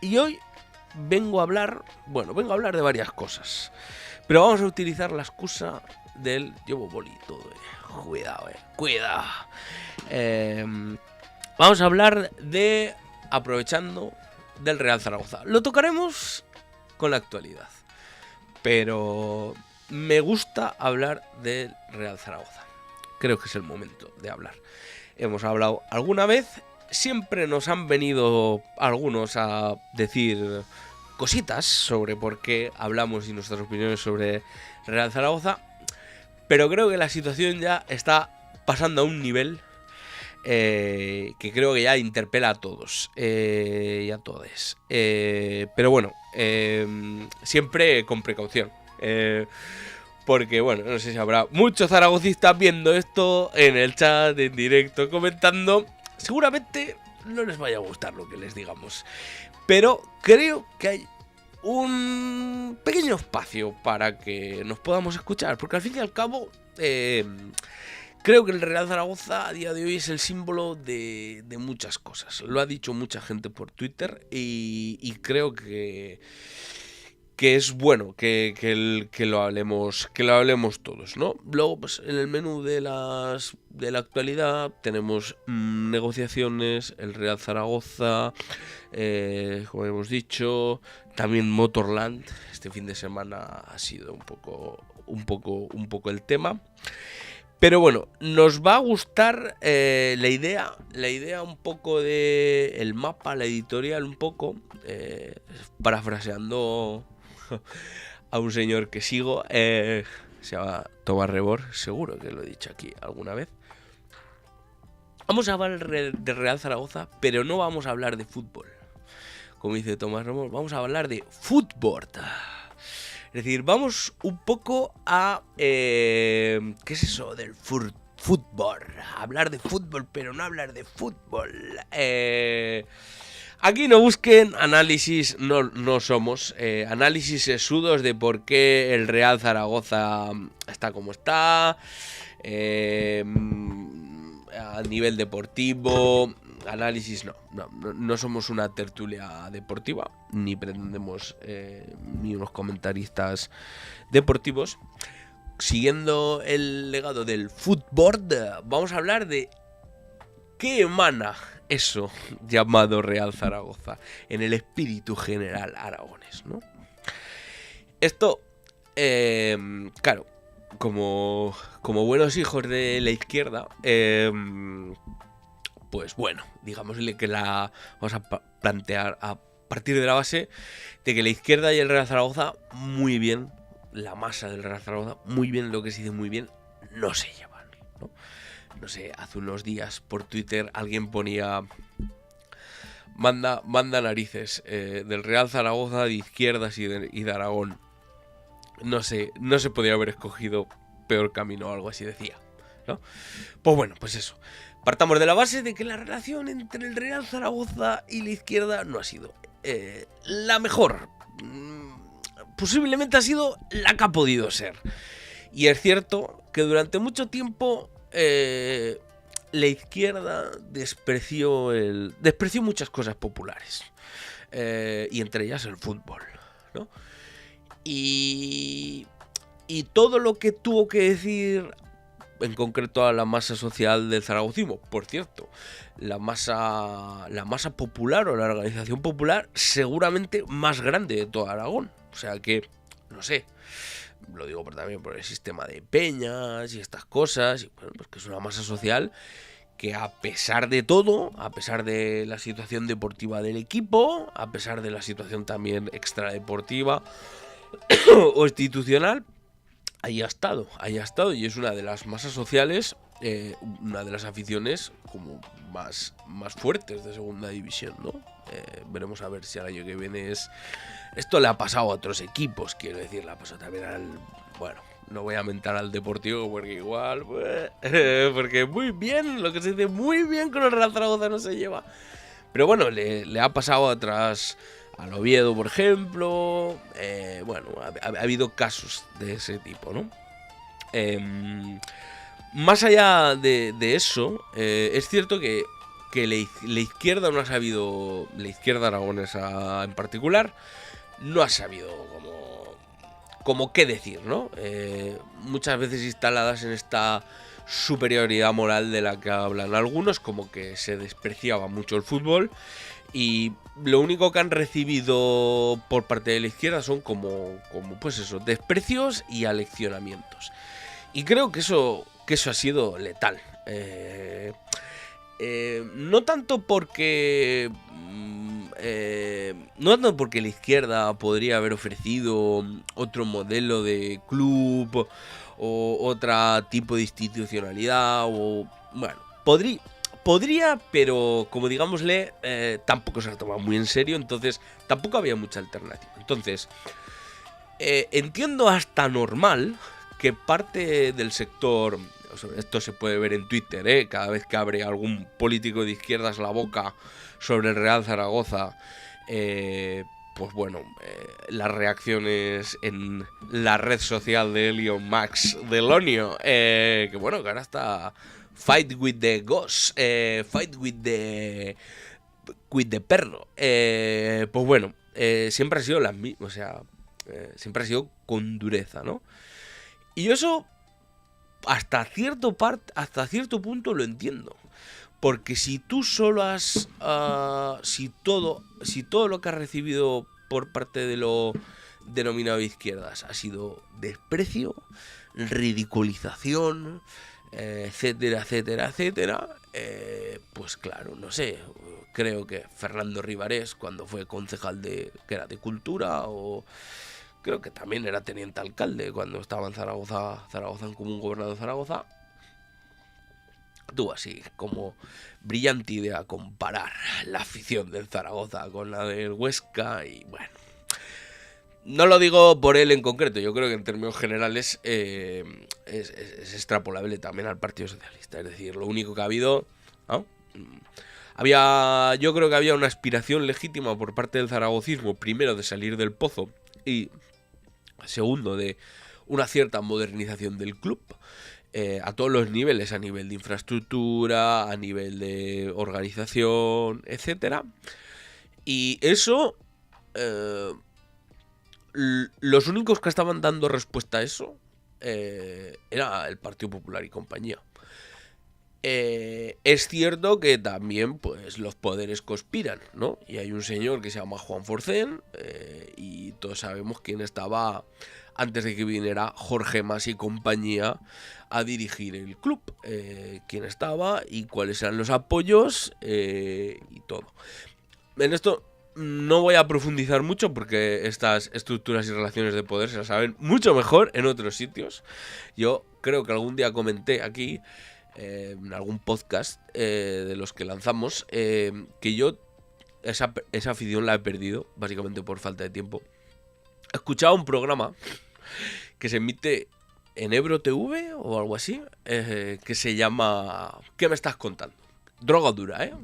Y hoy vengo a hablar de varias cosas. Pero vamos a utilizar la excusa del llevo boli y todo. Cuidado, cuidado. Vamos a hablar de, aprovechando, del Real Zaragoza. Lo tocaremos con la actualidad. Pero me gusta hablar del Real Zaragoza. Creo que es el momento de hablar. Hemos hablado alguna vez. Siempre nos han venido algunos a decir cositas sobre por qué hablamos y nuestras opiniones sobre Real Zaragoza. Pero creo que la situación ya está pasando a un nivel que creo que ya interpela a todos y a todes. Pero bueno, siempre con precaución. Porque bueno, no sé si habrá muchos zaragocistas viendo esto en el chat, en directo, comentando. Seguramente no les vaya a gustar lo que les digamos. Pero creo que hay un pequeño espacio para que nos podamos escuchar. Porque al fin y al cabo, creo que el Real Zaragoza a día de hoy es el símbolo de muchas cosas. Lo ha dicho mucha gente por Twitter y creo que es bueno que lo hablemos todos, ¿no? Luego, pues, en el menú de la actualidad tenemos negociaciones, el Real Zaragoza, como hemos dicho, también Motorland. Este fin de semana ha sido un poco el tema. Pero bueno, nos va a gustar la idea un poco de el mapa, la editorial un poco, parafraseando a un señor que sigo, se llama Tomás Rebor, seguro que lo he dicho aquí alguna vez. Vamos a hablar de Real Zaragoza, pero no vamos a hablar de fútbol. Como dice Tomás Rebor, vamos a hablar de fútbol. Es decir, vamos un poco a... ¿qué es eso del fútbol? Hablar de fútbol, pero no hablar de fútbol. Aquí no busquen análisis, no somos análisis sesudos de por qué el Real Zaragoza está como está, a nivel deportivo, análisis no somos una tertulia deportiva, ni pretendemos ni unos comentaristas deportivos. Siguiendo el legado del fútbol, vamos a hablar de qué emana eso llamado Real Zaragoza en el espíritu general aragonés, ¿no? Esto, claro, como buenos hijos de la izquierda, pues bueno, digámosle que vamos a plantear a partir de la base de que la izquierda y el Real Zaragoza, muy bien, la masa del Real Zaragoza, muy bien, lo que se dice muy bien, no se llevan, ¿no? No sé, hace unos días por Twitter alguien ponía manda narices del Real Zaragoza, de izquierdas y de Aragón. No sé, no se podía haber escogido peor camino o algo así decía, ¿no? Pues bueno, pues eso. Partamos de la base de que la relación entre el Real Zaragoza y la izquierda no ha sido la mejor. Posiblemente ha sido la que ha podido ser. Y es cierto que durante mucho tiempo la izquierda despreció muchas cosas populares. Y entre ellas el fútbol, ¿no? Y todo lo que tuvo que decir en concreto a la masa social del zaragocismo. Por cierto, la masa popular o la organización popular seguramente más grande de todo Aragón. O sea que, no sé, lo digo también por el sistema de peñas y estas cosas, y bueno, pues que es una masa social que a pesar de todo, a pesar de la situación deportiva del equipo, a pesar de la situación también extradeportiva o institucional, ahí ha estado y es una de las masas sociales, una de las aficiones como más fuertes de segunda división, ¿no? Veremos a ver si el año que viene es... Esto le ha pasado a otros equipos, quiero decir, le ha pasado también bueno, no voy a mentar al Deportivo porque igual, porque muy bien, lo que se dice muy bien con el Real Zaragoza no se lleva. Pero bueno, le ha pasado atrás al Oviedo, por ejemplo. Bueno, ha habido casos de ese tipo, ¿no? Más allá de eso, es cierto que que la izquierda no ha sabido, la izquierda aragonesa en particular, no ha sabido como qué decir, ¿no? Muchas veces instaladas en esta superioridad moral de la que hablan algunos, como que se despreciaba mucho el fútbol, y lo único que han recibido por parte de la izquierda son como pues eso, desprecios y aleccionamientos. Y creo que eso ha sido letal. No tanto porque la izquierda podría haber ofrecido otro modelo de club o otro tipo de institucionalidad, o bueno, podría, pero como digámosle, tampoco se lo tomaba muy en serio, entonces tampoco había mucha alternativa. Entonces, entiendo hasta normal que parte del sector, o sea, esto se puede ver en Twitter, cada vez que abre algún político de izquierdas la boca sobre el Real Zaragoza, pues bueno, las reacciones en la red social de Elon Max Delonio, que bueno, que ahora está fight with the ghost, fight with the perro, pues bueno, siempre ha sido las mismas, o sea, siempre ha sido con dureza, ¿no? Y yo eso hasta cierto punto lo entiendo. Porque si tú solo has... si todo lo que has recibido por parte de lo denominado izquierdas ha sido desprecio, ridiculización, etcétera, etcétera, etcétera, pues claro, no sé, creo que Fernando Ribarés, cuando fue concejal que era de Cultura, o creo que también era teniente alcalde cuando estaba en Zaragoza en Común Gobernador de Zaragoza, tuvo así como brillante idea comparar la afición del Zaragoza con la del Huesca, y bueno, no lo digo por él en concreto, yo creo que en términos generales es extrapolable también al Partido Socialista. Es decir, lo único que ha habido, ¿no? Yo creo que había una aspiración legítima por parte del zaragocismo, primero de salir del pozo y segundo de una cierta modernización del club, a todos los niveles, a nivel de infraestructura, a nivel de organización, etcétera. Y eso, los únicos que estaban dando respuesta a eso era el Partido Popular y compañía. Es cierto que también pues los poderes conspiran, ¿no? Y hay un señor que se llama Juan Forcén, y todos sabemos quién estaba antes de que viniera Jorge Mas y compañía a dirigir el club, quién estaba y cuáles eran los apoyos, y todo. En esto no voy a profundizar mucho porque estas estructuras y relaciones de poder se las saben mucho mejor en otros sitios. Yo creo que algún día comenté aquí, en algún podcast de los que lanzamos, que yo esa afición la he perdido básicamente por falta de tiempo. He escuchado un programa que se emite en Ebro TV o algo así, que se llama ¿Qué me estás contando? Droga dura, ¿eh?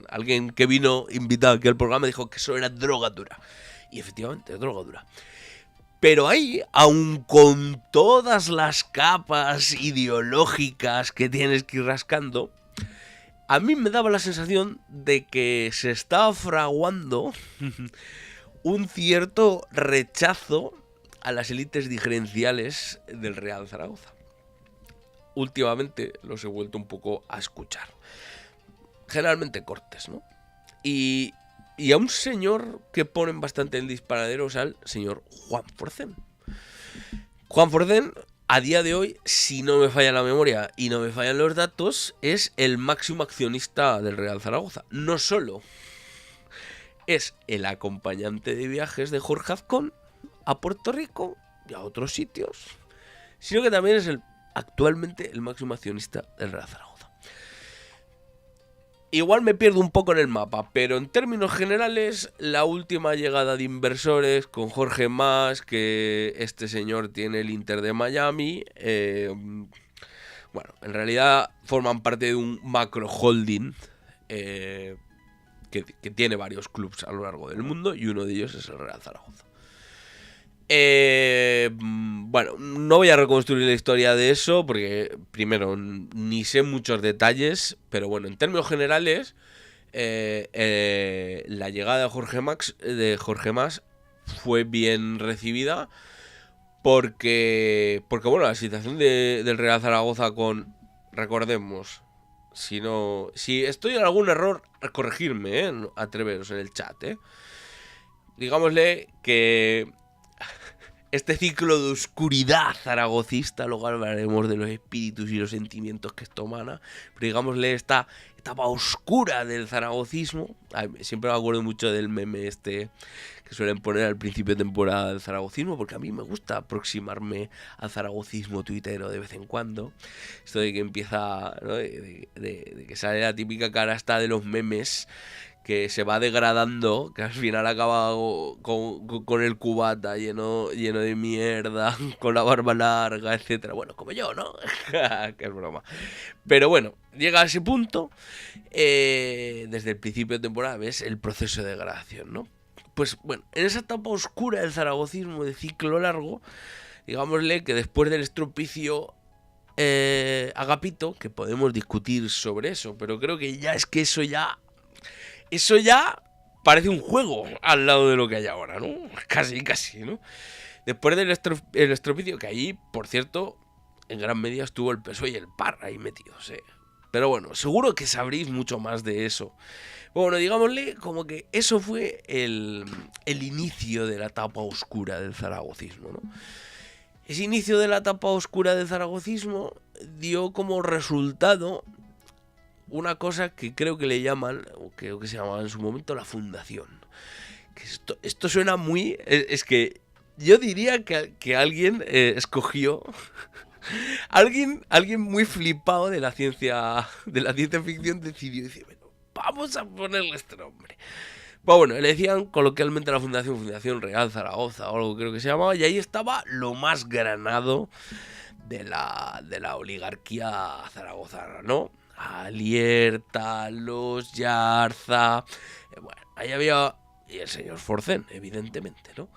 Alguien que vino invitado aquí al programa dijo que eso era droga dura. Y efectivamente, droga dura. Pero ahí, aun con todas las capas ideológicas que tienes que ir rascando, a mí me daba la sensación de que se estaba fraguando un cierto rechazo a las élites dirigenciales del Real Zaragoza. Últimamente los he vuelto un poco a escuchar. Generalmente cortes, ¿no? Y a un señor que ponen bastante en disparadero, o sea, al señor Juan Forcén. Juan Forcén, a día de hoy, si no me falla la memoria y no me fallan los datos, es el máximo accionista del Real Zaragoza. No solo es el acompañante de viajes de Jorge Azcón a Puerto Rico y a otros sitios, sino que también es actualmente el máximo accionista del Real Zaragoza. Igual me pierdo un poco en el mapa, pero en términos generales, la última llegada de inversores con Jorge Mas, que este señor tiene el Inter de Miami, bueno, en realidad forman parte de un macro holding que tiene varios clubes a lo largo del mundo, y uno de ellos es el Real Zaragoza. Bueno, no voy a reconstruir la historia de eso porque, primero, ni sé muchos detalles, pero bueno, en términos generales, la llegada de Jorge Mas fue bien recibida porque bueno, la situación del Real Zaragoza con, recordemos, si estoy en algún error, corregirme, atreveros en el chat, digámosle que este ciclo de oscuridad zaragocista, luego hablaremos de los espíritus y los sentimientos que esto emana, pero digámosle esta etapa oscura del zaragocismo. Siempre me acuerdo mucho del meme este que suelen poner al principio de temporada del zaragocismo, porque a mí me gusta aproximarme al zaragocismo tuitero de vez en cuando. Esto de que empieza, ¿no? de que sale la típica cara hasta de los memes, que se va degradando, que al final acaba con el cubata lleno de mierda, con la barba larga, etcétera. Bueno, como yo, ¿no? Que es broma. Pero bueno, llega a ese punto, desde el principio de temporada, ves el proceso de degradación, ¿no? Pues bueno, en esa etapa oscura del zaragocismo de ciclo largo, digámosle que después del estropicio Agapito, que podemos discutir sobre eso, pero creo que ya es que eso ya parece un juego al lado de lo que hay ahora, ¿no? Casi, ¿no? Después del estropicio, que ahí, por cierto, en gran medida estuvo el PSOE y el PAR ahí metidos, ¿eh? Pero bueno, seguro que sabréis mucho más de eso. Bueno, digámosle como que eso fue el inicio de la etapa oscura del zaragocismo, ¿no? Ese inicio de la etapa oscura del zaragocismo dio como resultado una cosa que creo que le llaman, o creo que se llamaba en su momento, la fundación. Que esto suena muy... Es que yo diría que alguien escogió... alguien muy flipado de la ciencia ficción decidió decir, bueno, vamos a ponerle este nombre. Pues bueno, le decían coloquialmente a la Fundación Real Zaragoza o algo creo que se llamaba, y ahí estaba lo más granado de la oligarquía zaragozana, ¿no? Alierta, los Yarza, bueno, ahí había... Y el señor Forcén, evidentemente, ¿no?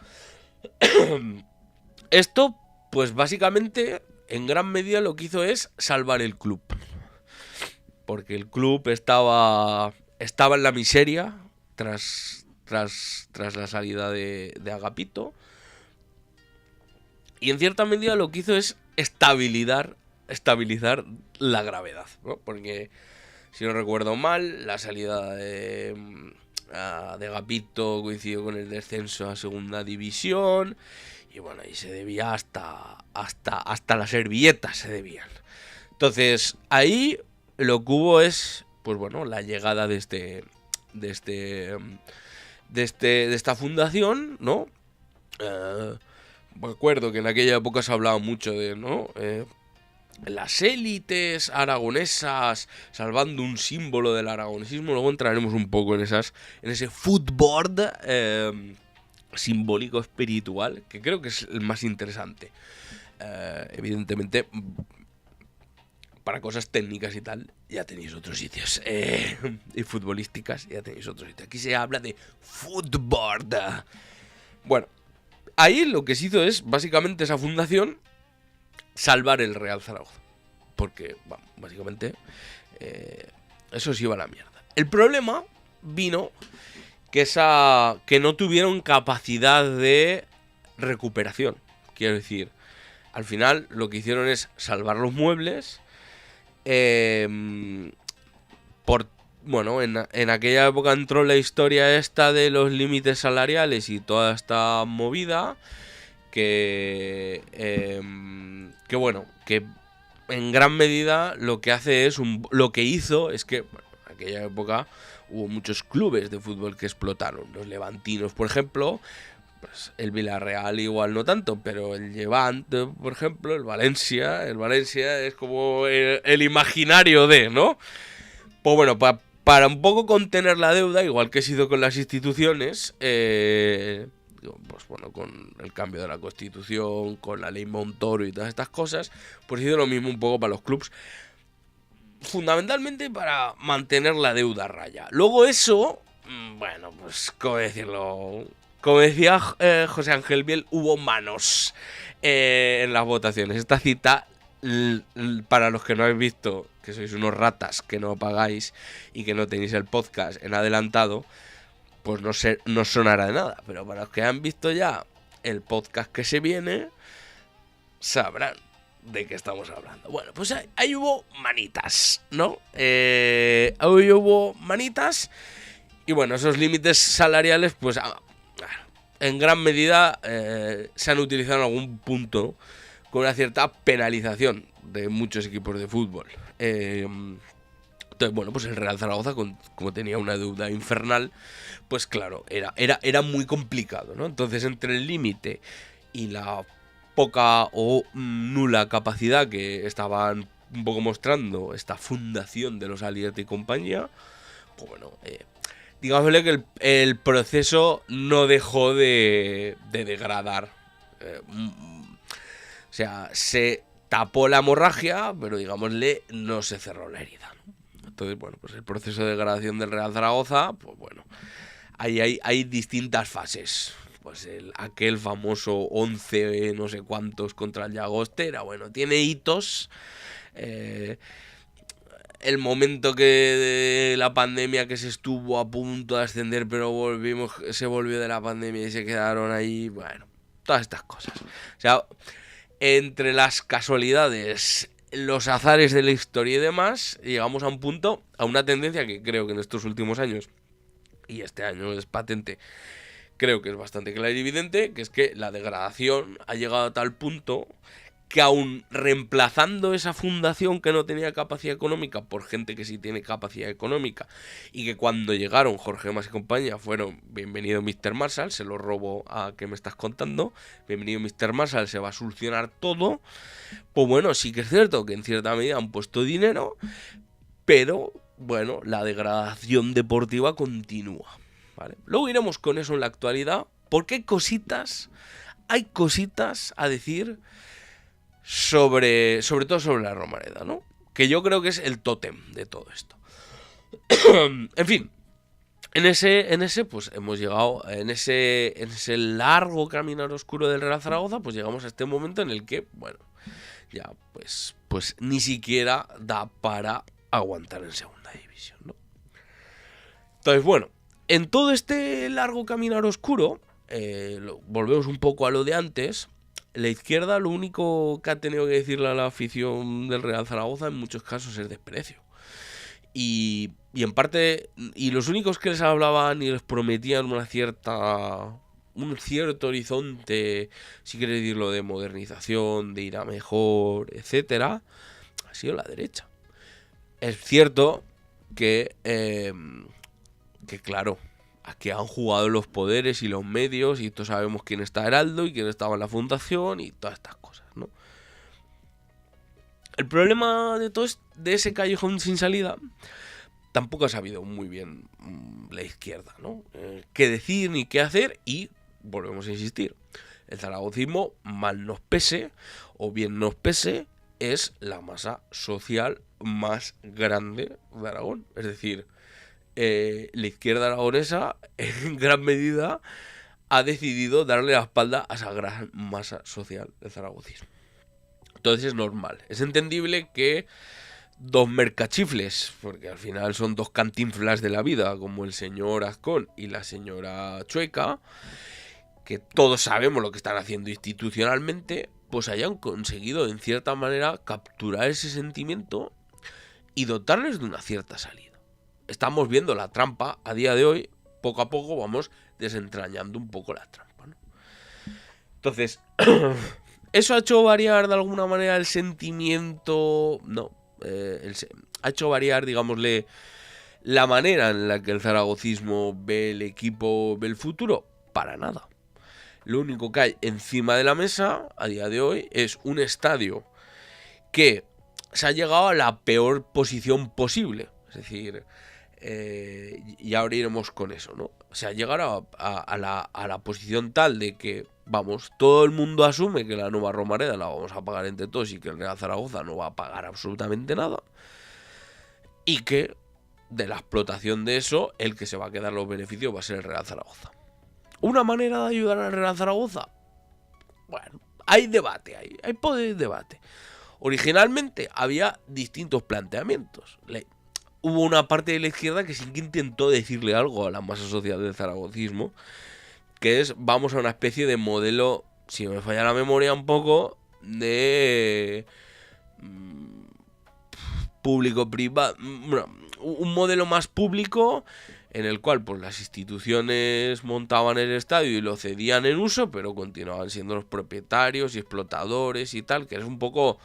Esto, pues básicamente, en gran medida lo que hizo es salvar el club. Porque el club estaba en la miseria tras la salida de Agapito. Y en cierta medida lo que hizo es estabilizar la gravedad, ¿no? Porque, si no recuerdo mal, la salida de Agapito coincidió con el descenso a segunda división. Y bueno, ahí se debía hasta las servilletas se debían. Entonces, ahí lo que hubo es, pues bueno, la llegada de esta fundación, ¿no? Me acuerdo que en aquella época se hablaba mucho de, ¿no? Las élites aragonesas salvando un símbolo del aragonesismo. Luego entraremos un poco en ese footboard simbólico espiritual, que creo que es el más interesante. Evidentemente, para cosas técnicas y tal, ya tenéis otros sitios. Y futbolísticas, ya tenéis otros sitios. Aquí se habla de footboard. Bueno, ahí lo que se hizo es, básicamente, esa fundación salvar el Real Zaragoza. Porque, bueno, básicamente, eso se iba a la mierda. El problema vino que no tuvieron capacidad de recuperación. Quiero decir, al final lo que hicieron es salvar los muebles. Bueno, en aquella época entró la historia esta de los límites salariales y toda esta movida que bueno, que en gran medida lo que hizo es que, bueno, en aquella época hubo muchos clubes de fútbol que explotaron. Los levantinos, por ejemplo, pues el Villarreal igual no tanto, pero el Levante, por ejemplo, el Valencia es como el imaginario de, ¿no? Pues bueno, para un poco contener la deuda, igual que se hizo con las instituciones, pues bueno, con el cambio de la Constitución, con la ley Montoro y todas estas cosas, pues hizo lo mismo un poco para los clubs. Fundamentalmente para mantener la deuda a raya. Luego eso, bueno, pues, ¿cómo decirlo? Como decía José Ángel Biel, hubo manos en las votaciones. Esta cita, para los que no habéis visto, que sois unos ratas, que no pagáis y que no tenéis el podcast en adelantado, pues no sonará de nada. Pero para los que han visto ya el podcast que se viene, sabrán de qué estamos hablando. Bueno, pues ahí hubo manitas, ¿no? Ahí hubo manitas. Y bueno, esos límites salariales, pues en gran medida se han utilizado en algún punto con una cierta penalización de muchos equipos de fútbol. Entonces, bueno, pues el Real Zaragoza, como tenía una deuda infernal, pues claro, era muy complicado, ¿no? Entonces, entre el límite y la poca o nula capacidad que estaban un poco mostrando esta fundación de los Alierte y compañía, pues bueno, digámosle que el proceso no dejó de degradar. O sea, se tapó la hemorragia, pero digámosle, no se cerró la herida, ¿no? Entonces, bueno, pues el proceso de degradación del Real Zaragoza, pues bueno, hay distintas fases. Pues aquel famoso 11 no sé cuántos contra el Llagostera, bueno, tiene hitos. El momento que de la pandemia, que se estuvo a punto de ascender, pero se volvió de la pandemia y se quedaron ahí, bueno, todas estas cosas. O sea, entre las casualidades, los azares de la historia y demás, llegamos a un punto, a una tendencia que creo que en estos últimos años, y este año es patente, creo que es bastante clara y evidente, que es que la degradación ha llegado a tal punto que aún reemplazando esa fundación que no tenía capacidad económica por gente que sí tiene capacidad económica, y que cuando llegaron Jorge Mas y compañía fueron bienvenido Mr. Marshall, se lo robo a que me estás contando, bienvenido Mr. Marshall, se va a solucionar todo, pues bueno, sí que es cierto que en cierta medida han puesto dinero, pero bueno, la degradación deportiva continúa, ¿vale? Luego iremos con eso en la actualidad, porque hay cositas a decir sobre todo sobre la Romareda, ¿no? Que yo creo que es el tótem de todo esto. En fin, en ese pues hemos llegado, en ese largo caminar oscuro del Real Zaragoza, pues llegamos a este momento en el que, bueno, ya pues ni siquiera da para aguantar en segunda división, ¿no? Entonces, bueno, en todo este largo caminar oscuro, volvemos un poco a lo de antes. La izquierda lo único que ha tenido que decirle a la afición del Real Zaragoza en muchos casos es desprecio. Y en parte, y los únicos que les hablaban y les prometían un cierto horizonte, si quieres decirlo, de modernización, de ir a mejor, etcétera, ha sido la derecha. Es cierto que claro, aquí han jugado los poderes y los medios, y todos sabemos quién está Heraldo y quién estaba en la fundación y todas estas cosas, ¿no? El problema de ese callejón sin salida, tampoco ha sabido muy bien la izquierda, ¿no? Qué decir ni qué hacer, y volvemos a insistir, el zaragocismo, mal nos pese o bien nos pese, es la masa social más grande de Aragón. Es decir, la izquierda aragonesa en gran medida ha decidido darle la espalda a esa gran masa social del zaragocismo. Entonces es normal, es entendible que dos mercachifles, porque al final son dos cantinflas de la vida, como el señor Azcón y la señora Chueca, que todos sabemos lo que están haciendo institucionalmente, pues hayan conseguido en cierta manera capturar ese sentimiento y dotarles de una cierta salida. Estamos viendo la trampa a día de hoy, poco a poco vamos desentrañando un poco la trampa, ¿no? Entonces, ¿eso ha hecho variar de alguna manera el sentimiento? No. Ha hecho variar, digámosle, la manera en la que el zaragocismo ve el equipo, ve el futuro. Para nada. Lo único que hay encima de la mesa a día de hoy es un estadio que se ha llegado a la peor posición posible. Es decir, y ahora iremos con eso, ¿no? O sea, llegar a la posición tal de que, vamos, todo el mundo asume que la nueva Romareda la vamos a pagar entre todos y que el Real Zaragoza no va a pagar absolutamente nada, y que de la explotación de eso, el que se va a quedar los beneficios va a ser el Real Zaragoza. ¿Una manera de ayudar al Real Zaragoza? Bueno, hay debate, hay poder de debate. Originalmente había distintos planteamientos. Hubo una parte de la izquierda que sí que intentó decirle algo a la masa social del zaragocismo, que es, vamos a una especie de modelo, si me falla la memoria un poco, de público-privado, bueno, un modelo más público en el cual pues las instituciones montaban el estadio y lo cedían en uso, pero continuaban siendo los propietarios y explotadores y tal, que es un poco,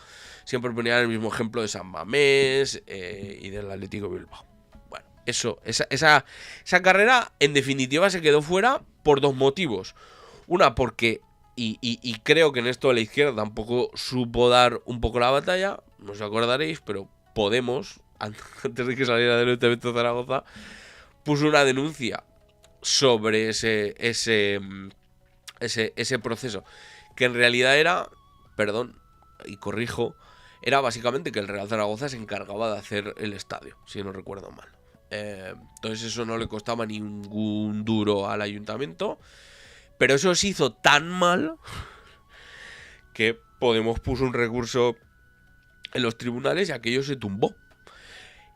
siempre ponían el mismo ejemplo de San Mamés y del Atlético Bilbao. Bueno, esa carrera en definitiva se quedó fuera por dos motivos. Una, porque, y creo que en esto la izquierda tampoco supo dar un poco la batalla, no os acordaréis, pero Podemos, antes de que saliera del Ayuntamiento de Zaragoza, puso una denuncia sobre ese proceso, que en realidad era, perdón, y corrijo, era básicamente que el Real Zaragoza se encargaba de hacer el estadio, si no recuerdo mal. Entonces eso no le costaba ningún duro al ayuntamiento, pero eso se hizo tan mal que Podemos puso un recurso en los tribunales y aquello se tumbó.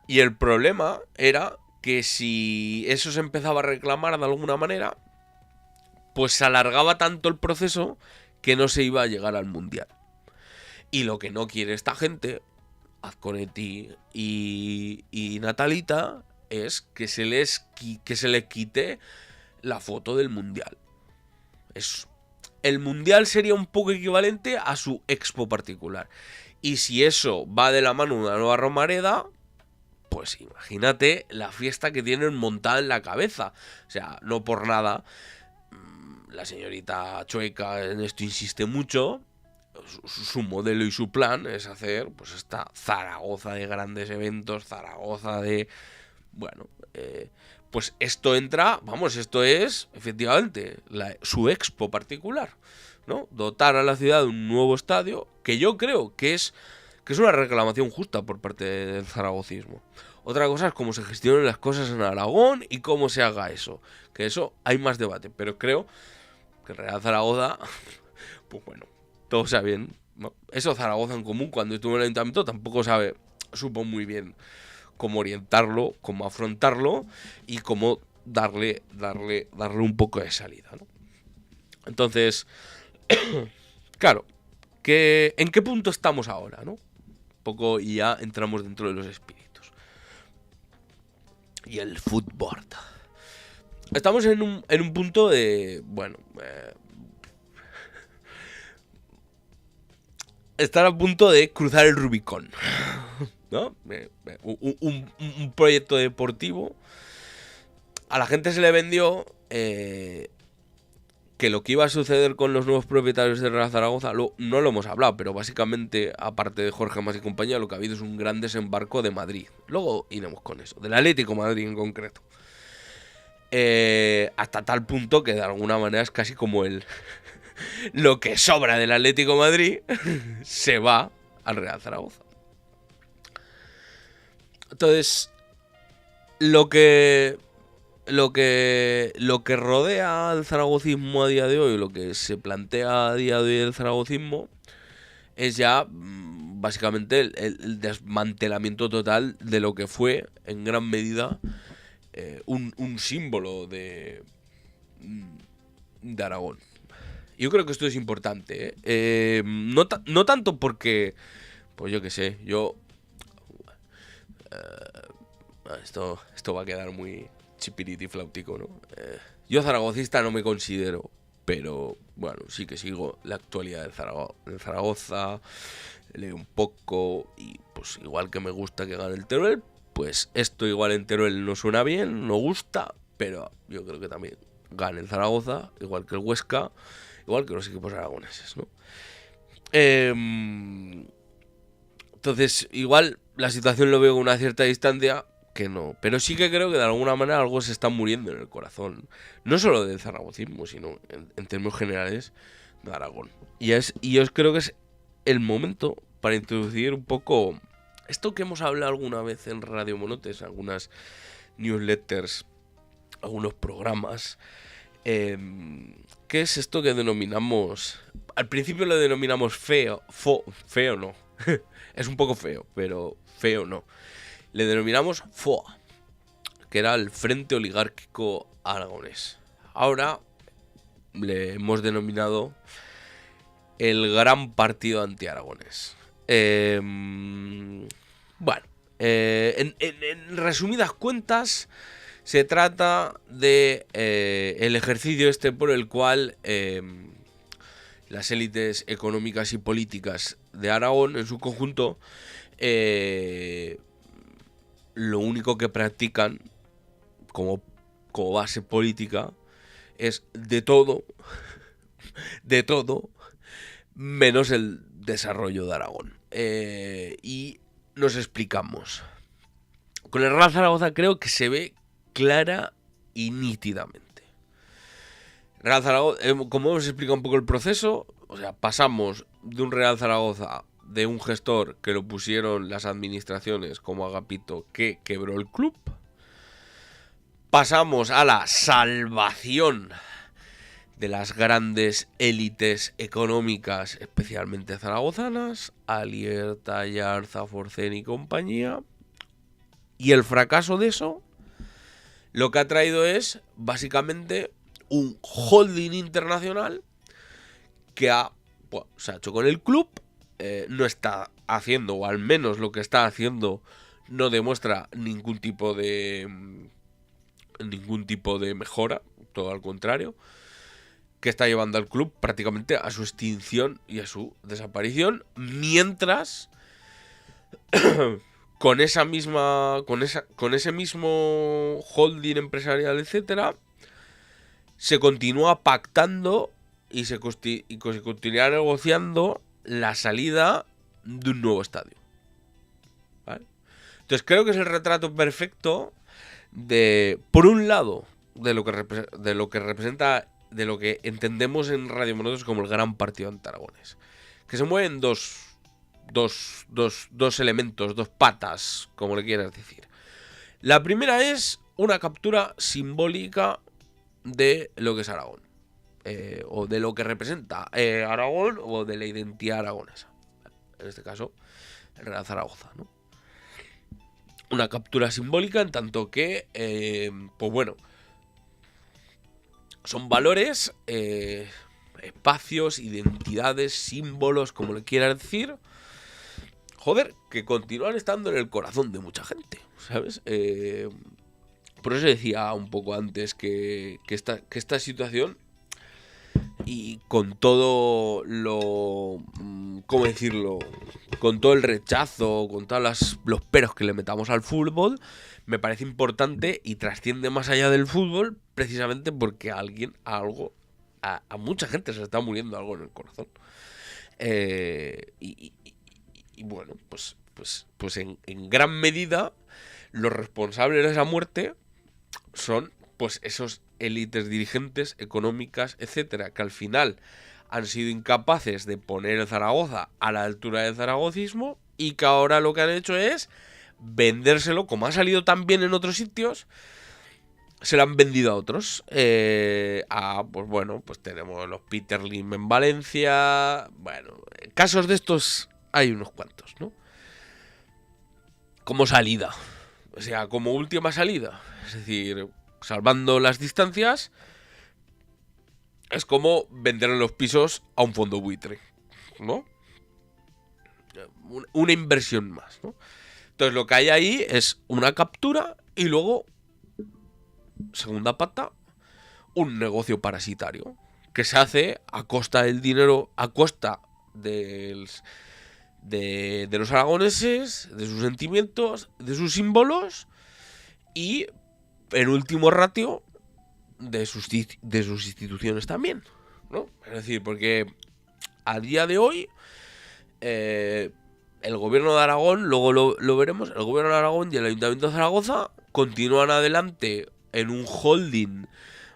Y el problema era que si eso se empezaba a reclamar de alguna manera, pues se alargaba tanto el proceso que no se iba a llegar al Mundial. Y lo que no quiere esta gente, Azconetti y Natalita, es que se les quite la foto del Mundial. El Mundial sería un poco equivalente a su expo particular. Y si eso va de la mano de una nueva Romareda, pues imagínate la fiesta que tienen montada en la cabeza. O sea, no por nada, la señorita Chueca en esto insiste mucho. Su modelo y su plan es hacer pues esta Zaragoza de grandes eventos, Zaragoza de... Bueno, pues esto entra, vamos, esto es efectivamente su expo particular, ¿no? Dotar a la ciudad de un nuevo estadio, que yo creo que es una reclamación justa por parte del zaragocismo. Otra cosa es cómo se gestionen las cosas en Aragón y cómo se haga eso, que eso hay más debate, pero creo que el Real Zaragoza, pues bueno, todo sabe bien, ¿no? Eso Zaragoza en común, cuando estuvo en el ayuntamiento, tampoco supo muy bien cómo orientarlo, cómo afrontarlo y cómo darle un poco de salida, ¿no? Entonces, claro, ¿en qué punto estamos ahora, no? Un poco y ya entramos dentro de los espíritus. Y el fútbol. Estamos en un punto de, bueno, estar a punto de cruzar el Rubicón, ¿no? Un proyecto deportivo. A la gente se le vendió que lo que iba a suceder con los nuevos propietarios de Real Zaragoza, no lo hemos hablado, pero básicamente, aparte de Jorge Mas y compañía, lo que ha habido es un gran desembarco de Madrid. Luego iremos con eso, del Atlético de Madrid en concreto. Hasta tal punto que de alguna manera es casi como lo que sobra del Atlético de Madrid se va al Real Zaragoza. Entonces, lo que rodea al zaragocismo a día de hoy, lo que se plantea a día de hoy el zaragocismo, es ya básicamente el desmantelamiento total de lo que fue, en gran medida, un símbolo de Aragón. Yo creo que esto es importante, ¿eh? No tanto porque, pues yo qué sé, esto va a quedar muy chipiriti flautico, ¿no? Yo zaragocista no me considero, pero bueno, sí que sigo la actualidad del Zaragoza, leo un poco y pues igual que me gusta que gane el Teruel, pues esto igual en Teruel no suena bien, no gusta, pero yo creo que también gane el Zaragoza, igual que el Huesca, igual que los equipos aragoneses, ¿no? Entonces, igual la situación lo veo con una cierta distancia, que no. Pero sí que creo que de alguna manera algo se está muriendo en el corazón. No solo del zaragocismo, sino en términos generales de Aragón. Y yo creo que es el momento para introducir un poco esto que hemos hablado alguna vez en Radio Monotes, algunas newsletters, algunos programas. ¿Qué es esto que denominamos? Al principio lo denominamos feo. Feo no. Es un poco feo, pero feo no. Le denominamos FOA, que era el Frente Oligárquico Aragonés. Ahora le hemos denominado el Gran Partido Anti-Aragonés. Bueno, en resumidas cuentas, se trata de el ejercicio por el cual las élites económicas y políticas de Aragón, en su conjunto, lo único que practican como base política es de todo, menos el desarrollo de Aragón. Y nos explicamos. Con el Real Zaragoza creo que se ve clara y nítidamente. Real Zaragoza, como hemos explicado un poco el proceso, o sea, pasamos de un Real Zaragoza, de un gestor que lo pusieron las administraciones como Agapito, que quebró el club. Pasamos a la salvación de las grandes élites económicas, especialmente zaragozanas, Alier, Tallar, Zaforcén y compañía. Y el fracaso de eso, lo que ha traído es básicamente un holding internacional que se ha hecho con el club, no está haciendo, o al menos lo que está haciendo no demuestra ningún tipo de mejora, todo al contrario, que está llevando al club prácticamente a su extinción y a su desaparición, mientras con ese mismo holding empresarial, etcétera, se continúa pactando y se continúa negociando la salida de un nuevo estadio, ¿vale? Entonces creo que es el retrato perfecto de, por un lado, de lo que representa, de lo que entendemos en Radio Monotos como el Gran Partido Anti-Aragonés, que se mueven dos elementos, dos patas, como le quieras decir. La primera es una captura simbólica de lo que es Aragón, o de lo que representa Aragón, o de la identidad aragonesa. En este caso, el Real Zaragoza, ¿no? Una captura simbólica en tanto que, pues bueno, son valores, espacios, identidades, símbolos, como le quieras decir, joder, que continúan estando en el corazón de mucha gente, ¿sabes? Por eso decía un poco antes que esta situación, y con todo lo, ¿cómo decirlo?, con todo el rechazo, con todos los peros que le metamos al fútbol, me parece importante y trasciende más allá del fútbol, precisamente porque a mucha gente se está muriendo algo en el corazón. Y bueno, pues en gran medida los responsables de esa muerte son pues esos élites dirigentes económicas, etcétera, que al final han sido incapaces de poner el Zaragoza a la altura del zaragocismo y que ahora lo que han hecho es vendérselo, como ha salido tan bien en otros sitios, se lo han vendido a otros. Pues bueno, pues tenemos los Peter Lim en Valencia. Bueno, casos de estos hay unos cuantos, ¿no? Como salida, o sea, como última salida, es decir, salvando las distancias, es como vender los pisos a un fondo buitre, ¿no? Una inversión más, ¿no? Entonces lo que hay ahí es una captura y luego, segunda pata, un negocio parasitario que se hace a costa del dinero, a costa de los aragoneses, de sus sentimientos, de sus símbolos y, en último ratio, de sus instituciones también, ¿no? Es decir, porque a día de hoy el gobierno de Aragón, luego lo veremos, el gobierno de Aragón y el Ayuntamiento de Zaragoza continúan adelante en un holding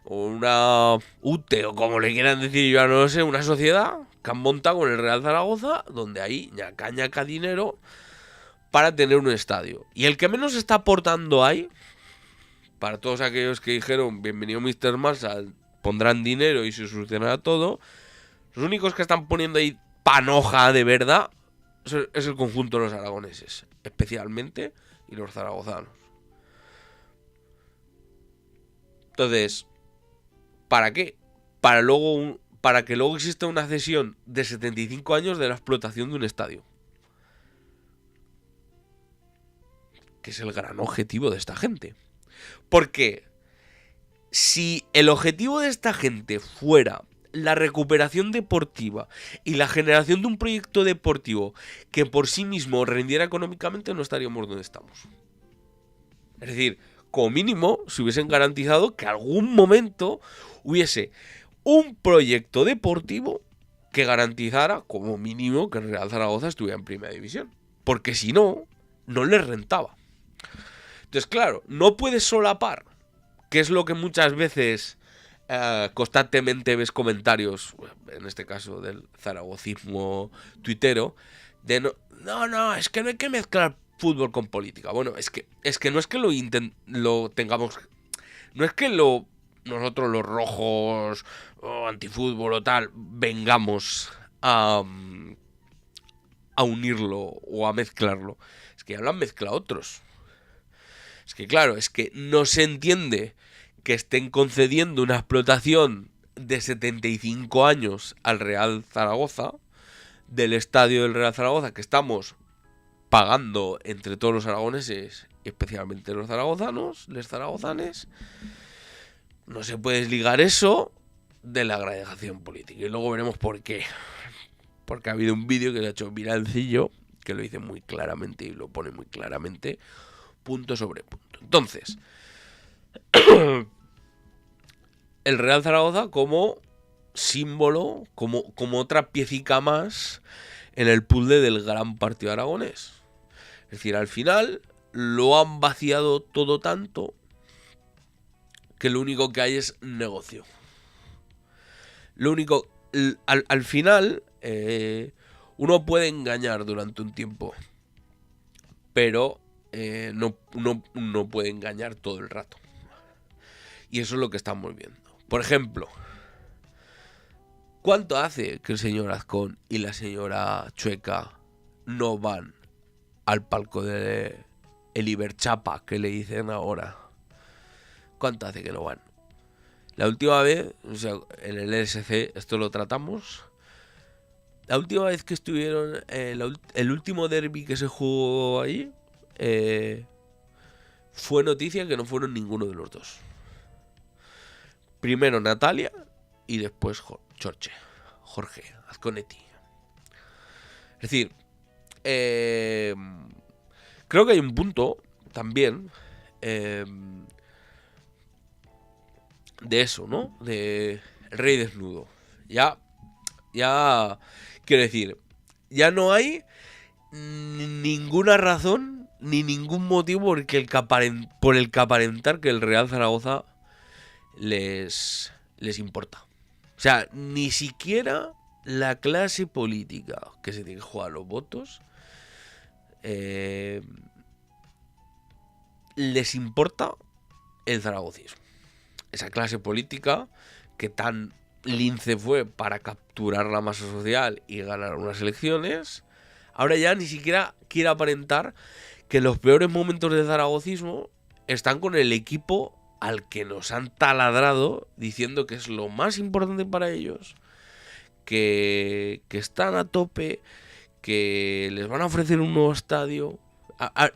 o una UTE, o como le quieran decir, yo no lo sé, una sociedad que han montado con el Real Zaragoza, donde hay ñaca dinero para tener un estadio. Y el que menos está aportando ahí, para todos aquellos que dijeron bienvenido Mr. Marshall, pondrán dinero y se solucionará todo. Los únicos que están poniendo ahí panoja de verdad es el conjunto de los aragoneses, especialmente, y los zaragozanos. Entonces, ¿para qué? Para que luego exista una cesión de 75 años de la explotación de un estadio. Que es el gran objetivo de esta gente. Porque si el objetivo de esta gente fuera la recuperación deportiva y la generación de un proyecto deportivo que por sí mismo rendiera económicamente, no estaríamos donde estamos. Es decir, como mínimo se hubiesen garantizado que algún momento hubiese un proyecto deportivo que garantizara como mínimo que el Real Zaragoza estuviera en primera división. Porque si no, no les rentaba. Entonces, claro, no puedes solapar, que es lo que muchas veces constantemente ves comentarios, en este caso del zaragocismo tuitero, de no, es que no hay que mezclar fútbol con política. Bueno, es que no es que lo tengamos, no es que nosotros los rojos o antifútbol o tal vengamos a unirlo o a mezclarlo. Es que ya lo han mezclado otros. Es que claro, es que no se entiende que estén concediendo una explotación de 75 años al Real Zaragoza, del estadio del Real Zaragoza, que estamos pagando entre todos los aragoneses, especialmente los zaragozanes. No se puede desligar eso de la gradación política. Y luego veremos por qué. Porque ha habido un vídeo que le ha hecho Viralcillo, que lo dice muy claramente y lo pone muy claramente, punto sobre punto. Entonces, el Real Zaragoza como símbolo, como otra piecica más en el puzzle del gran partido aragonés. Es decir, al final lo han vaciado todo tanto que lo único que hay es negocio. Lo único, al final, uno puede engañar durante un tiempo, pero no puede engañar todo el rato. Y eso es lo que estamos viendo. Por ejemplo, ¿cuánto hace que el señor Azcón y la señora Chueca no van al palco de el Iberchapa, que le dicen ahora? ¿Cuánto hace que no van? La última vez, o sea, en el LSC, esto lo tratamos. La última vez que estuvieron, el último derbi que se jugó ahí, fue noticia que no fueron ninguno de los dos. Primero Natalia y después Jorge Azconetti. Es decir, creo que hay un punto también de eso, ¿no? De el rey desnudo. Ya, quiero decir, ya no hay ninguna razón ni ningún motivo por el que aparentar que el Real Zaragoza les importa. O sea, ni siquiera la clase política que se tiene que jugar los votos les importa el zaragocismo. Esa clase política que tan lince fue para capturar la masa social y ganar unas elecciones, ahora ya ni siquiera quiere aparentar que en los peores momentos del zaragocismo están con el equipo al que nos han taladrado diciendo que es lo más importante para ellos, que están a tope, que les van a ofrecer un nuevo estadio.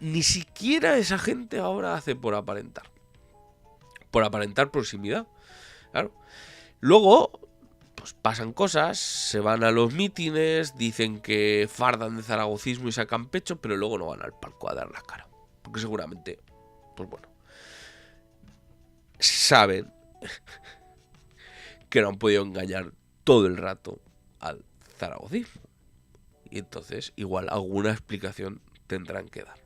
Ni siquiera esa gente ahora hace por aparentar proximidad. Claro. Luego, pues pasan cosas, se van a los mítines, dicen que fardan de zaragocismo y sacan pecho, pero luego no van al palco a dar la cara. Porque seguramente, pues bueno, saben que no han podido engañar todo el rato al zaragocismo. Y entonces, igual alguna explicación tendrán que dar.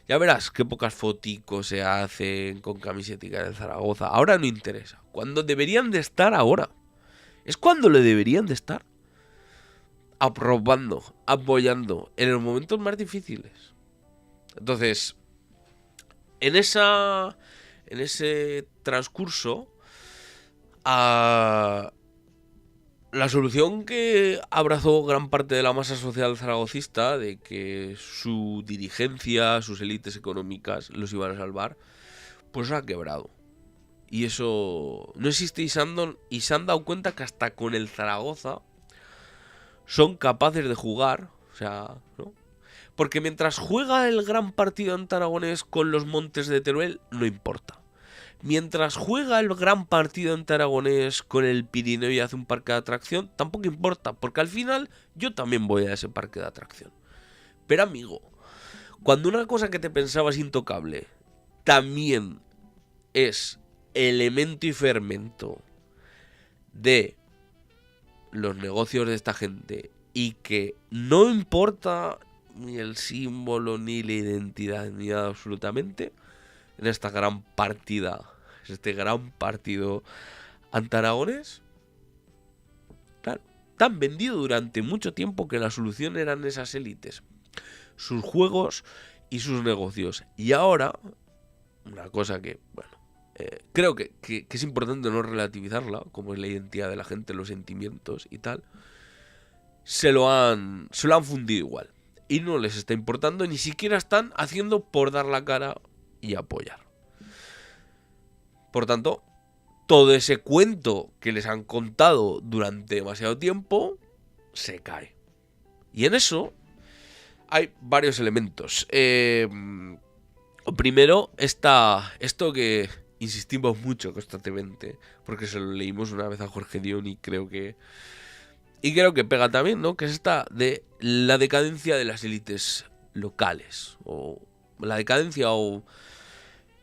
Ya verás qué pocas foticos se hacen con camisetas de Zaragoza. Ahora no interesa. Cuando deberían de estar ahora. Es cuando le deberían de estar. Aprobando, apoyando en los momentos más difíciles. Entonces, en ese transcurso a la solución que abrazó gran parte de la masa social zaragocista de que su dirigencia, sus élites económicas los iban a salvar, pues ha quebrado. Y eso no existe y se han dado cuenta que hasta con el Zaragoza son capaces de jugar, o sea, ¿no? Porque mientras juega el gran partido ante Aragonés con los Montes de Teruel, no importa. Mientras juega el gran partido ante Aragonés con el Pirineo y hace un parque de atracción, tampoco importa, porque al final yo también voy a ese parque de atracción. Pero amigo, cuando una cosa que te pensabas intocable también es elemento y fermento de los negocios de esta gente y que no importa ni el símbolo, ni la identidad, ni nada absolutamente, en esta gran partida, este gran partido ante Aragonés, claro, tan vendido durante mucho tiempo que la solución eran esas élites, sus juegos y sus negocios. Y ahora, una cosa que, bueno, creo que es importante no relativizarla, como es la identidad de la gente, los sentimientos y tal, se lo han fundido igual. Y no les está importando, ni siquiera están haciendo por dar la cara y apoyar. Por tanto, todo ese cuento que les han contado durante demasiado tiempo se cae. Y en eso hay varios elementos. Primero, esto que insistimos mucho constantemente, porque se lo leímos una vez a Jorge Dion y creo que pega también, ¿no? Que es esta de la decadencia de las élites locales. O la decadencia o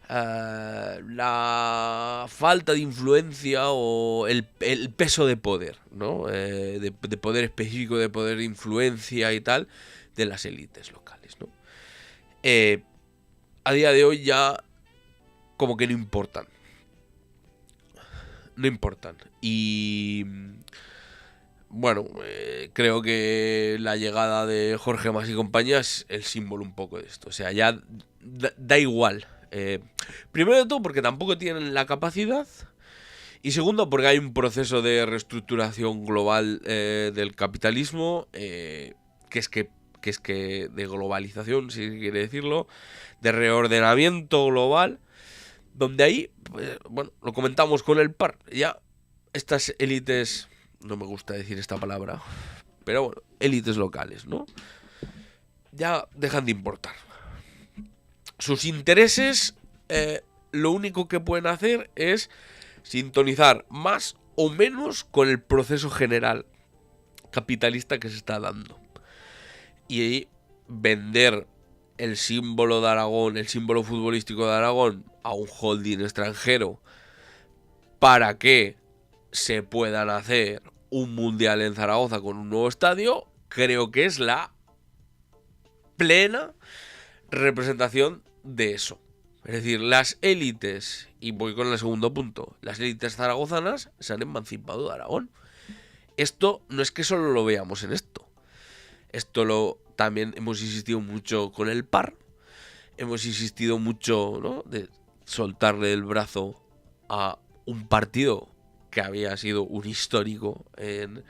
la falta de influencia o el peso de poder, ¿no? De poder específico, de poder de influencia y tal, de las élites locales, ¿no? A día de hoy ya como que no importan. No importan. Y bueno, creo que la llegada de Jorge Mas y compañía es el símbolo un poco de esto. O sea, ya da igual. Primero de todo porque tampoco tienen la capacidad. Y segundo porque hay un proceso de reestructuración global del capitalismo. Que es que de globalización, si se quiere decirlo. De reordenamiento global. Donde ahí, pues, bueno, lo comentamos con el par. Ya estas élites... No me gusta decir esta palabra, pero bueno, élites locales, ¿no? Ya dejan de importar. Sus intereses, lo único que pueden hacer es sintonizar más o menos con el proceso general capitalista que se está dando. Y ahí vender el símbolo de Aragón, el símbolo futbolístico de Aragón, a un holding extranjero para que se puedan hacer un mundial en Zaragoza con un nuevo estadio, creo que es la plena representación de eso. Es decir, las élites, y voy con el segundo punto, las élites zaragozanas se han emancipado de Aragón. Esto no es que solo lo veamos en esto. También hemos insistido mucho con el par. Hemos insistido mucho, ¿no?, de soltarle el brazo a un partido que había sido un histórico en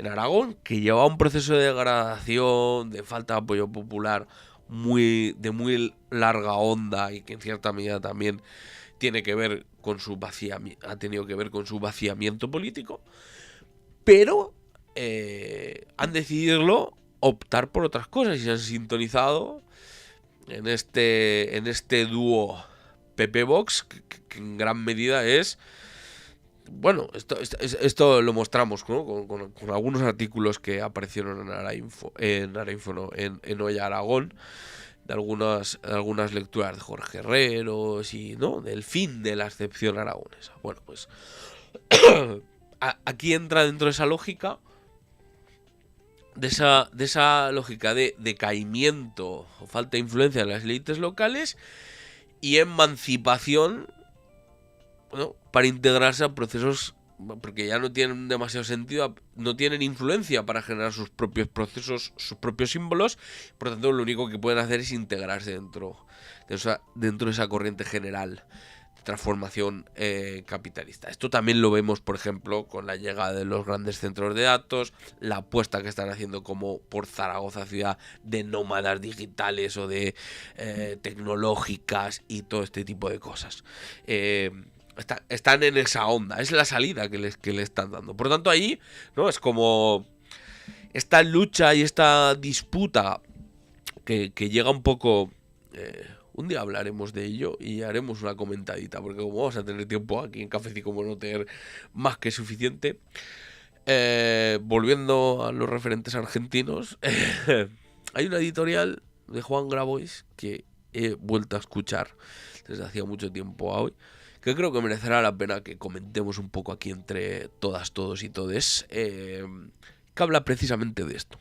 Aragón, que llevaba un proceso de degradación, de falta de apoyo popular de muy larga onda y que en cierta medida también tiene que ver con ha tenido que ver con su vaciamiento político, pero han decidido optar por otras cosas y se han sintonizado en este dúo PP-Vox que en gran medida es... Bueno, esto lo mostramos, ¿no?, con algunos artículos que aparecieron en Arainfo, no, en Hoy Aragón, de algunas lecturas de Jorge Herreros y, ¿no?, del fin de la excepción aragonesa. Bueno, pues aquí entra dentro de esa lógica, de esa lógica de decaimiento o falta de influencia de las élites locales y emancipación, ¿no?, para integrarse a procesos, porque ya no tienen demasiado sentido, no tienen influencia para generar sus propios procesos, sus propios símbolos, por lo tanto lo único que pueden hacer es integrarse dentro de esa corriente general transformación capitalista. Esto también lo vemos, por ejemplo, con la llegada de los grandes centros de datos, la apuesta que están haciendo como por Zaragoza ciudad de nómadas digitales o de tecnológicas y todo este tipo de cosas. Están en esa onda, es la salida que le están dando. Por tanto, ahí, ¿no? Es como esta lucha y esta disputa que llega un poco... un día hablaremos de ello y haremos una comentadita, porque como vamos a tener tiempo aquí en Cafecito Monoter más que suficiente. Volviendo a los referentes argentinos, hay una editorial de Juan Grabois que he vuelto a escuchar desde hacía mucho tiempo a hoy, que creo que merecerá la pena que comentemos un poco aquí entre todas, todos y todes, que habla precisamente de esto.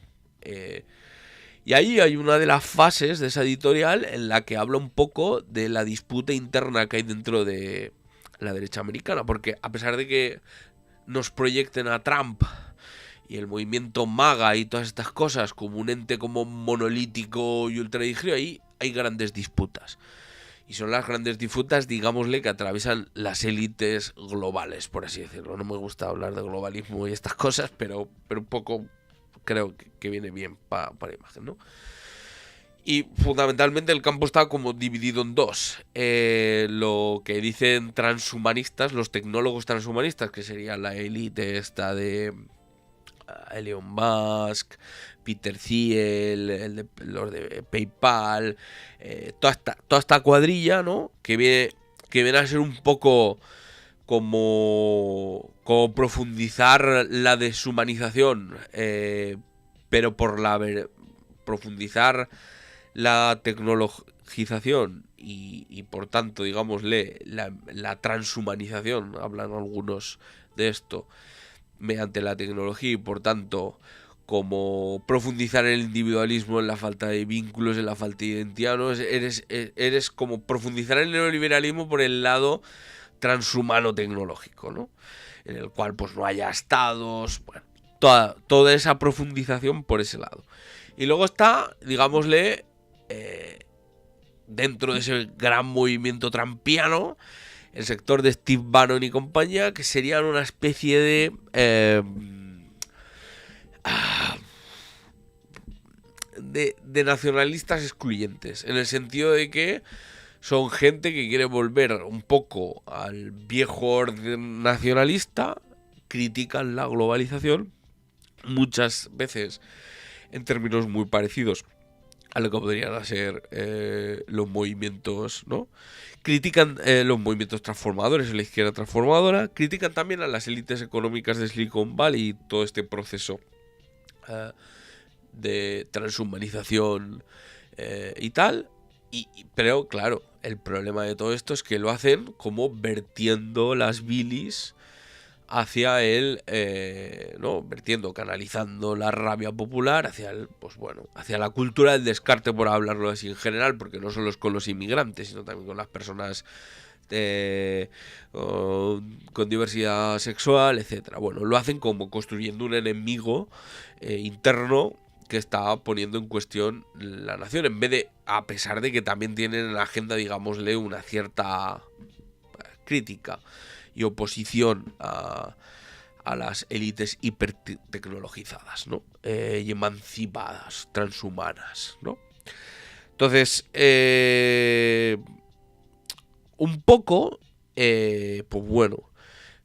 Y ahí hay una de las fases de esa editorial en la que habla un poco de la disputa interna que hay dentro de la derecha americana, porque a pesar de que nos proyecten a Trump y el movimiento MAGA y todas estas cosas como un ente como monolítico y ultradirigido, ahí hay grandes disputas. Y son las grandes disputas, digámosle, que atraviesan las élites globales, por así decirlo. No me gusta hablar de globalismo y estas cosas, pero un poco creo que viene bien para la imagen, ¿no? Y fundamentalmente el campo está como dividido en dos. Lo que dicen transhumanistas, los tecnólogos transhumanistas, que sería la élite esta de Elon Musk, Peter Thiel, los de PayPal, toda esta cuadrilla, ¿no? Que viene a ser un poco como profundizar la deshumanización, pero por profundizar la tecnologización y por tanto, digámosle, la transhumanización, hablan algunos de esto, mediante la tecnología y por tanto como profundizar en el individualismo, en la falta de vínculos, en la falta de identidad, ¿no? Eres como profundizar en el neoliberalismo por el lado transhumano tecnológico, ¿no? En el cual pues no haya estados, bueno, toda esa profundización por ese lado. Y luego está, digámosle, dentro de ese gran movimiento trampiano, el sector de Steve Bannon y compañía, que serían una especie de nacionalistas excluyentes, en el sentido de que son gente que quiere volver un poco al viejo orden nacionalista, critican la globalización, muchas veces en términos muy parecidos a lo que podrían ser los movimientos, ¿no? Critican los movimientos transformadores, la izquierda transformadora, critican también a las élites económicas de Silicon Valley y todo este proceso de transhumanización y tal. Pero claro, el problema de todo esto es que lo hacen como vertiendo las bilis hacia el, ¿no? Vertiendo, canalizando la rabia popular hacia el, pues bueno, hacia la cultura del descarte, por hablarlo así en general, porque no solo es con los inmigrantes, sino también con las personas con diversidad sexual, etcétera. Bueno, lo hacen como construyendo un enemigo interno que está poniendo en cuestión la nación, en vez de, a pesar de que también tienen en la agenda, digámosle, una cierta crítica y oposición a las élites hipertecnologizadas, ¿no? Y emancipadas, transhumanas, ¿no? Entonces, un poco, pues bueno,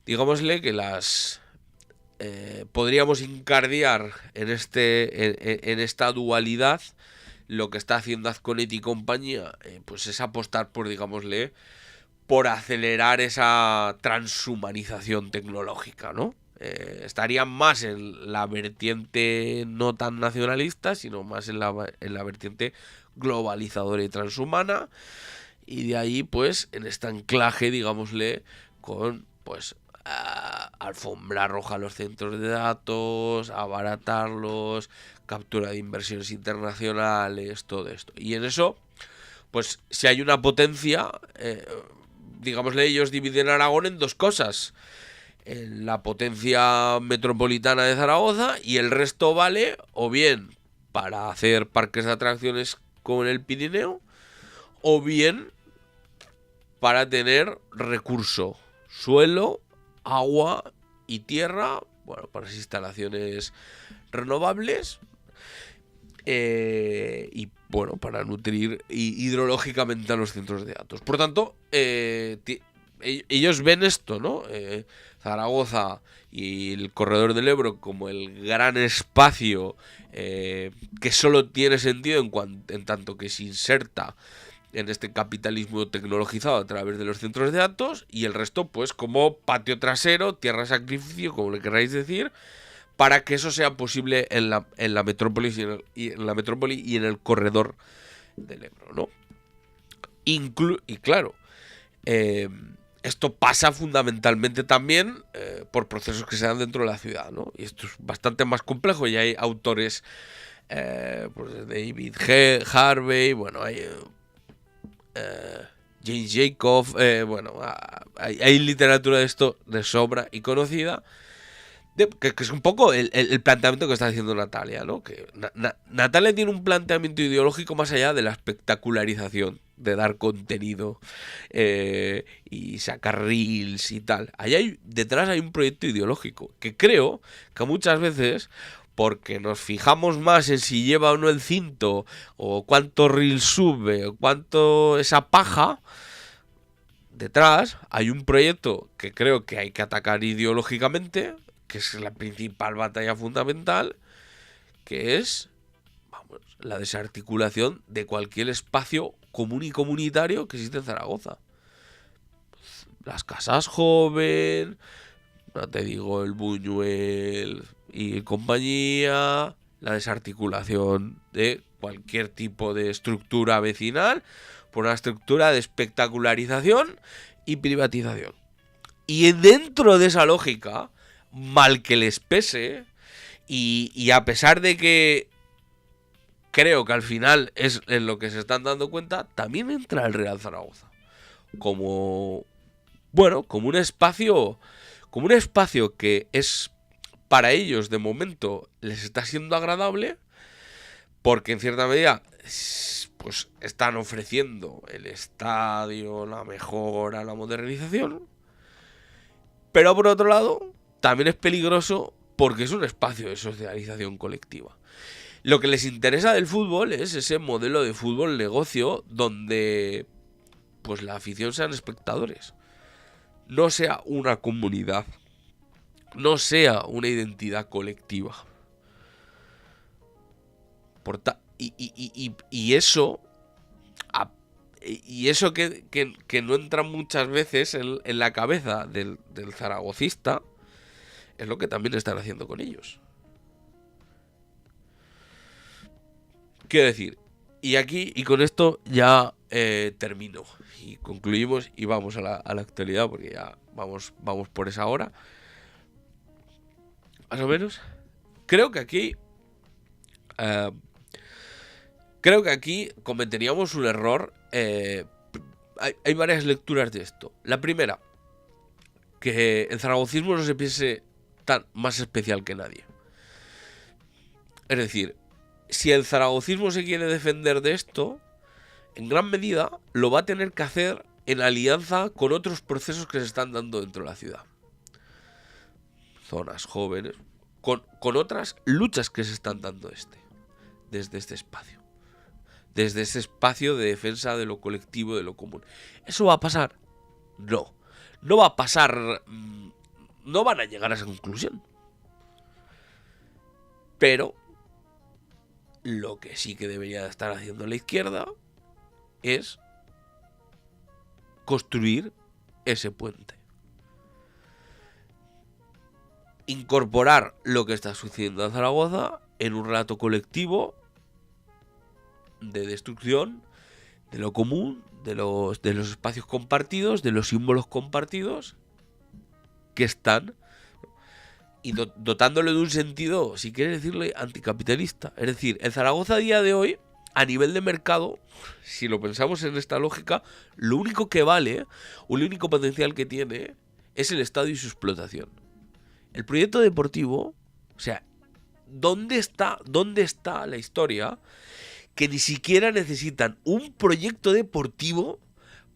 digámosle que las podríamos encardiar en esta dualidad lo que está haciendo Azconet y compañía, pues es apostar por, digámosle, por acelerar esa transhumanización tecnológica, ¿no? Estarían más en la vertiente no tan nacionalista, sino más en la vertiente globalizadora y transhumana. Y de ahí, pues, en este anclaje, digámosle, con, pues, alfombra roja a los centros de datos, abaratarlos, captura de inversiones internacionales, todo esto. Y en eso, pues, si hay una potencia, digámosle, ellos dividen Aragón en dos cosas. La potencia metropolitana de Zaragoza y el resto vale o bien para hacer parques de atracciones como en el Pirineo o bien para tener recurso, suelo, agua y tierra, bueno, para las instalaciones renovables, y bueno, para nutrir hidrológicamente a los centros de datos. Por tanto, ellos ven esto, ¿no? Zaragoza y el corredor del Ebro como el gran espacio que solo tiene sentido en tanto que se inserta en este capitalismo tecnologizado a través de los centros de datos, y el resto pues como patio trasero, tierra de sacrificio, como le queráis decir, para que eso sea posible en la metrópolis en la metrópoli y en el corredor del Ebro, ¿no? Y claro, esto pasa fundamentalmente también por procesos que se dan dentro de la ciudad, ¿no? Y esto es bastante más complejo, y hay autores, pues David Harvey, bueno, hay James Jacob, bueno, hay literatura de esto de sobra y conocida, que es un poco el planteamiento que está haciendo Natalia, ¿no? Que Natalia tiene un planteamiento ideológico más allá de la espectacularización, de dar contenido y sacar reels y tal. Detrás hay un proyecto ideológico que creo que muchas veces, porque nos fijamos más en si lleva o no el cinto, o cuánto reel sube, o cuánto esa paja, detrás hay un proyecto que creo que hay que atacar ideológicamente, que es la principal batalla fundamental, que es, vamos, la desarticulación de cualquier espacio común y comunitario que existe en Zaragoza. Las casas joven, no te digo el Buñuel y compañía, la desarticulación de cualquier tipo de estructura vecinal por una estructura de espectacularización y privatización. Y dentro de esa lógica, mal que les pese, y a pesar de que creo que al final es en lo que se están dando cuenta, también entra el Real Zaragoza como, bueno, como un espacio que es, para ellos de momento les está siendo agradable, porque en cierta medida pues están ofreciendo el estadio, la mejora, la modernización, pero por otro lado también es peligroso porque es un espacio de socialización colectiva. Lo que les interesa del fútbol es ese modelo de fútbol negocio donde pues la afición sean espectadores, no sea una comunidad, no sea una identidad colectiva. Y eso que no entra muchas veces en la cabeza del zaragocista es lo que también están haciendo con ellos. Quiero decir, y aquí, y con esto ya termino y concluimos y vamos a la actualidad, porque ya vamos por esa hora, más o menos. Creo que aquí cometeríamos un error. Hay varias lecturas de esto. La primera, que el zaragocismo no se piense tan más especial que nadie. Es decir, si el zaragocismo se quiere defender de esto, en gran medida lo va a tener que hacer en alianza con otros procesos que se están dando dentro de la ciudad. Zonas jóvenes, con otras luchas que se están dando desde este espacio. Desde ese espacio de defensa de lo colectivo, de lo común. ¿Eso va a pasar? No. No va a pasar. No van a llegar a esa conclusión. Pero lo que sí que debería estar haciendo la izquierda es construir ese puente. Incorporar lo que está sucediendo en Zaragoza en un relato colectivo de destrucción de lo común, de los espacios compartidos, de los símbolos compartidos que están, y dotándole de un sentido, si quieres decirle, anticapitalista. Es decir, el Zaragoza a día de hoy, a nivel de mercado, si lo pensamos en esta lógica, lo único que vale, o el único potencial que tiene, es el estadio y su explotación. El proyecto deportivo, o sea, ¿dónde está la historia? Que ni siquiera necesitan un proyecto deportivo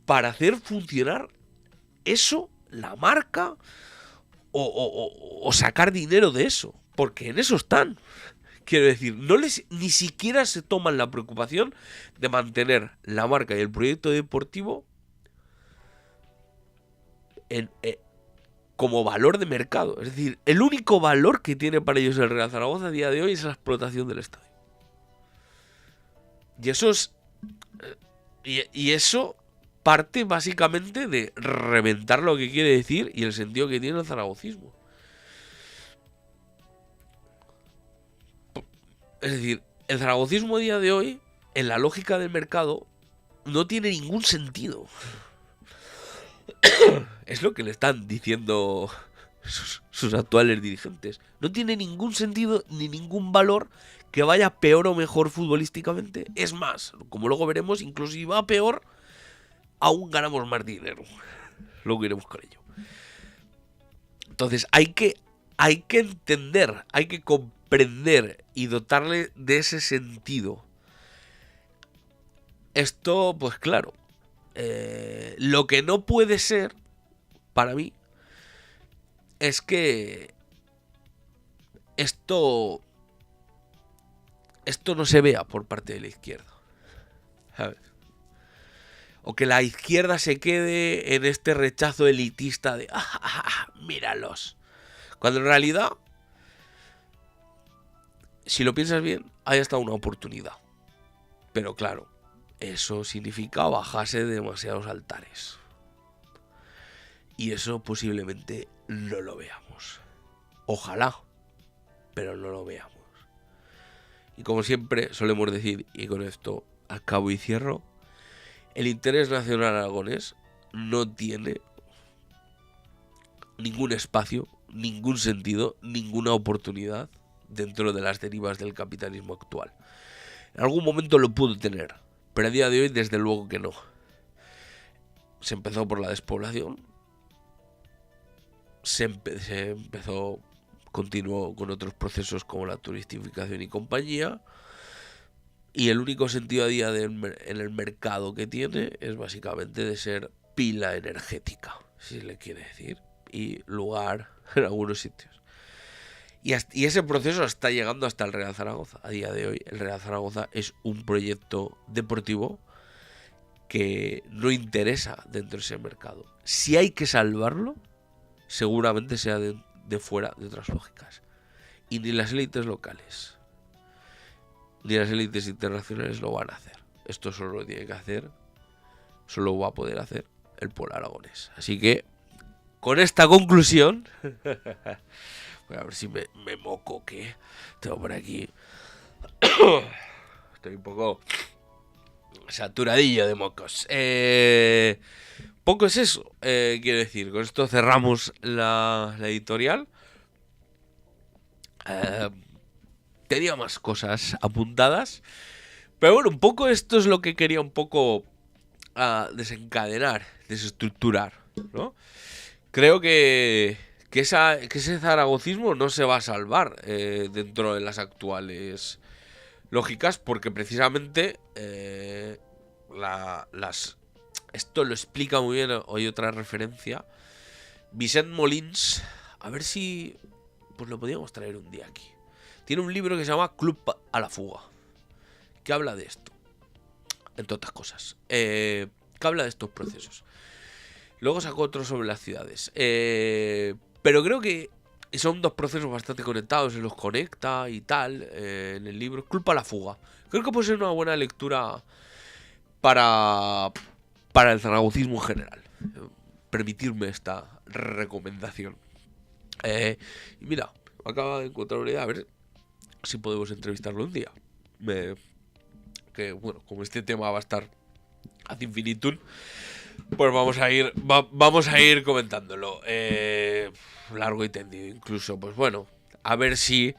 para hacer funcionar eso, la marca, o sacar dinero de eso. Porque en eso están. Quiero decir, ni siquiera se toman la preocupación de mantener la marca y el proyecto deportivo como valor de mercado. Es decir, el único valor que tiene para ellos el Real Zaragoza a día de hoy es la explotación del estadio. Y eso es... Y eso parte básicamente de reventar lo que quiere decir y el sentido que tiene el zaragocismo. Es decir, el zaragocismo a día de hoy, en la lógica del mercado, no tiene ningún sentido. Es lo que le están diciendo sus actuales dirigentes. No tiene ningún sentido ni ningún valor que vaya peor o mejor futbolísticamente. Es más, como luego veremos, incluso si va peor, aún ganamos más dinero. Luego iremos con ello. Entonces hay que entender, hay que comprender y dotarle de ese sentido. Esto, pues claro, lo que no puede ser, para mí, es que esto no se vea por parte de la izquierda, ¿sabes? O que la izquierda se quede en este rechazo elitista de míralos. Cuando en realidad, si lo piensas bien, hay hasta una oportunidad. Pero claro, eso significa bajarse de demasiados altares. Y eso posiblemente no lo veamos. Ojalá, pero no lo veamos. Y como siempre solemos decir, y con esto acabo y cierro, el interés nacional aragonés no tiene ningún espacio, ningún sentido, ninguna oportunidad dentro de las derivas del capitalismo actual. En algún momento lo pudo tener, pero a día de hoy desde luego que no. Se empezó por la despoblación, continuó con otros procesos como la turistificación y compañía, y el único sentido a día en el mercado que tiene es básicamente de ser pila energética, si se le quiere decir, y lugar en algunos sitios. Y ese proceso está llegando hasta el Real Zaragoza. A día de hoy el Real Zaragoza es un proyecto deportivo que no interesa dentro de ese mercado. Si hay que salvarlo, seguramente sea de fuera de otras lógicas. Y ni las élites locales ni las élites internacionales lo van a hacer. Esto solo lo tiene que hacer, solo va a poder hacer el pueblo aragonés. Así que, con esta conclusión, voy a ver si me moco, que tengo por aquí. Estoy un poco saturadillo de mocos. Poco es eso, quiero decir. Con esto cerramos la editorial. Tenía más cosas apuntadas, pero bueno, un poco esto es lo que quería un poco desencadenar, desestructurar, ¿no? Creo que ese zaragocismo no se va a salvar dentro de las actuales lógicas, porque precisamente esto lo explica muy bien. Hoy otra referencia, Vicent Molins, a ver si pues lo podíamos traer un día aquí. Tiene un libro que se llama Club a la Fuga, que habla de esto, entre otras cosas, que habla de estos procesos. Luego sacó otro sobre las ciudades, pero creo que son dos procesos bastante conectados, se los conecta y tal, en el libro Club a la Fuga. Creo que puede ser una buena lectura para el zaragocismo en general. Permitirme esta recomendación. Y mira, acabo de encontrar una idea, a ver si podemos entrevistarlo un día. Que bueno, como este tema va a estar ad infinitum, pues vamos a ir comentándolo. Largo y tendido incluso. Pues bueno, a ver si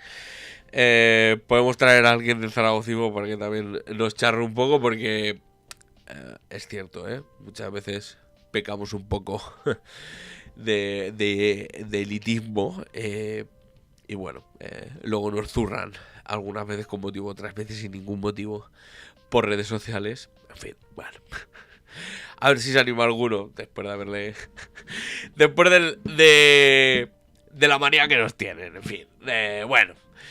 podemos traer a alguien del zaragocismo para que también nos charre un poco, porque es cierto, muchas veces pecamos un poco de elitismo, y bueno, luego nos zurran algunas veces con motivo, otras veces sin ningún motivo por redes sociales. En fin, bueno, A ver si se anima alguno después de haberle... después de la manía que nos tienen, en fin. Bueno,